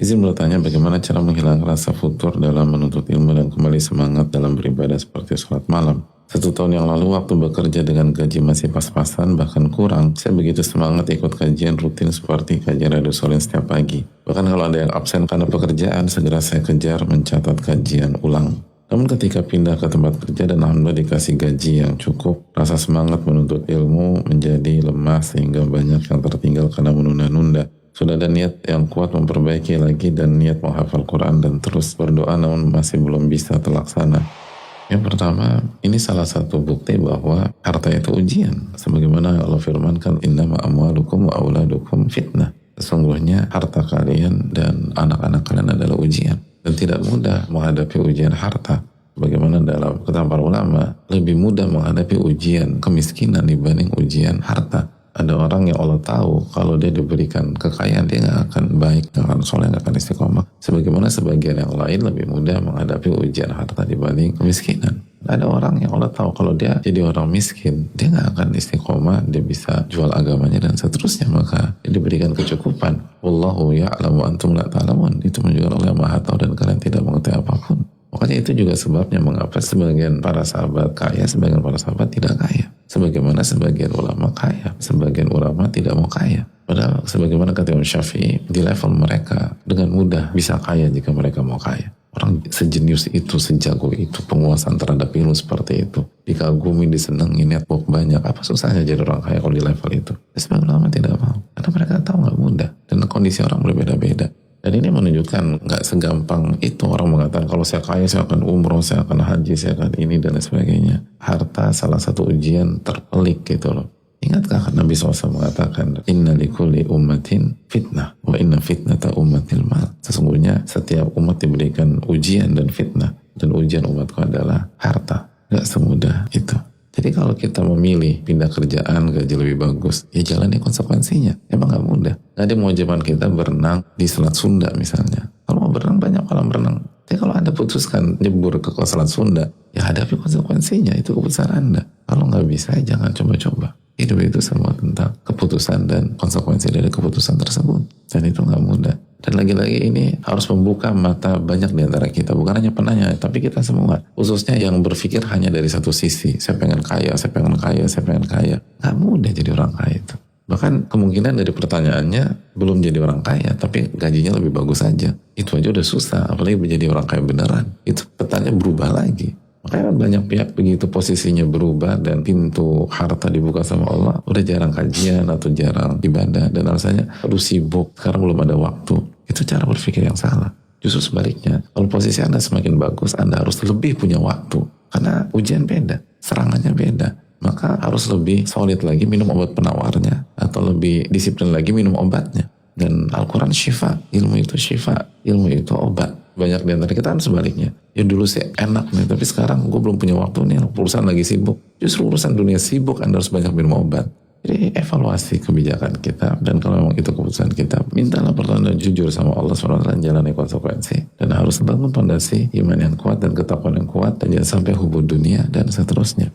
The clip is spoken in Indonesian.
Izin bertanya, bagaimana cara menghilangkan rasa futur dalam menuntut ilmu dan kembali semangat dalam beribadah seperti sholat malam? 1 tahun yang lalu waktu bekerja dengan gaji masih pas-pasan bahkan kurang, saya begitu semangat ikut kajian rutin seperti kajian Radio Solin setiap pagi. Bahkan kalau ada yang absen karena pekerjaan, segera saya kejar mencatat kajian ulang. Namun ketika pindah ke tempat kerja dan alhamdulillah dikasih gaji yang cukup, rasa semangat menuntut ilmu menjadi lemah sehingga banyak yang tertinggal karena menunda-nunda. Sudah ada niat yang kuat memperbaiki lagi dan niat menghafal Quran dan terus berdoa namun masih belum bisa terlaksana. Yang pertama, ini salah satu bukti bahwa harta itu ujian. Sebagaimana Allah firmankan, innama amwalukum wa auladukum fitnah. Sesungguhnya harta kalian dan anak-anak kalian adalah ujian. Dan tidak mudah menghadapi ujian harta. Bagaimana dalam kata para ulama, lebih mudah menghadapi ujian kemiskinan dibanding ujian harta. Ada orang yang Allah tahu kalau dia diberikan kekayaan dia nggak akan baik, nggak akan soleh, nggak akan istiqomah. Sebagaimana sebagian yang lain lebih mudah menghadapi ujian harta dibanding kemiskinan. Ada orang yang Allah tahu kalau dia jadi orang miskin, dia nggak akan istiqomah, dia bisa jual agamanya dan seterusnya, maka dia diberikan kecukupan. Wallahu ya'lamu antum la ta'lamun. Itu menunjukkan Allah yang Maha Tahu dan kalian tidak mengetahui apapun. Makanya itu juga sebabnya mengapa sebagian para sahabat kaya, sebagian para sahabat tidak kaya. Sebagaimana sebagian ulama kaya, sebagian ulama tidak mau kaya. Padahal sebagaimana kata Imam Syafi'i, di level mereka dengan mudah bisa kaya jika mereka mau kaya. Orang sejenius itu, sejago itu, penguasaan terhadap ilmu seperti itu, dikagumi, disenangi, network banyak. Apa susahnya jadi orang kaya kalau di level itu? Sebagian ulama tidak mau, karena mereka tahu nggak mudah dan kondisi orang berbeda-beda. Dan ini menunjukkan nggak segampang itu orang mengatakan kalau saya kaya saya akan umroh, saya akan haji, saya akan ini dan sebagainya. Harta salah satu ujian terpelik gitu loh. Ingatkah Nabi SAW mengatakan inna likulli ummatin fitnah wa inna fitnata ummatil mal. Sesungguhnya setiap umat diberikan ujian dan fitnah, dan ujian umatku adalah harta. Nggak semudah itu. Jadi kalau kita memilih pindah kerjaan, gaji lebih bagus, ya jalani konsekuensinya. Emang gak mudah. Gak ada kewajiban kita berenang di Selat Sunda misalnya. Kalau mau berenang, banyak kolam renang. Tapi kalau Anda putuskan nyebur ke Selat Sunda, ya hadapi konsekuensinya. Itu keputusan Anda. Kalau gak bisa, ya jangan coba-coba. Hidup itu semua tentang keputusan dan konsekuensi dari keputusan tersebut. Dan itu gak mudah. Dan lagi-lagi ini harus membuka mata banyak di antara kita. Bukan hanya penanya, tapi kita semua. Khususnya yang berpikir hanya dari satu sisi. Saya pengen kaya, saya pengen kaya, saya pengen kaya. Gak mudah jadi orang kaya itu. Bahkan kemungkinan dari pertanyaannya belum jadi orang kaya, tapi gajinya lebih bagus saja. Itu aja udah susah, apalagi menjadi orang kaya beneran. Itu petanya berubah lagi. Makanya banyak pihak begitu posisinya berubah dan pintu harta dibuka sama Allah, udah jarang kajian atau jarang ibadah dan alasannya aduh sibuk, sekarang belum ada waktu. Itu cara berpikir yang salah. Justru sebaliknya, kalau posisi Anda semakin bagus, Anda harus lebih punya waktu. Karena ujian beda, serangannya beda. Maka harus lebih solid lagi minum obat penawarnya, atau lebih disiplin lagi minum obatnya. Dan Al-Quran syifa, ilmu itu syifa, ilmu itu obat. Banyak di antara kita kan sebaliknya. Ya dulu sih enak nih, tapi sekarang gue belum punya waktu nih, urusan lagi sibuk. Justru urusan dunia sibuk, Anda harus banyak minum obat. Jadi evaluasi kebijakan kita, dan kalau memang itu keputusan kita, mintalah pertolongan jujur sama Allah SWT, jalani konsekuensi, dan harus bangun fondasi iman yang kuat dan ketakwaan yang kuat, dan jangan sampai hubung dunia dan seterusnya.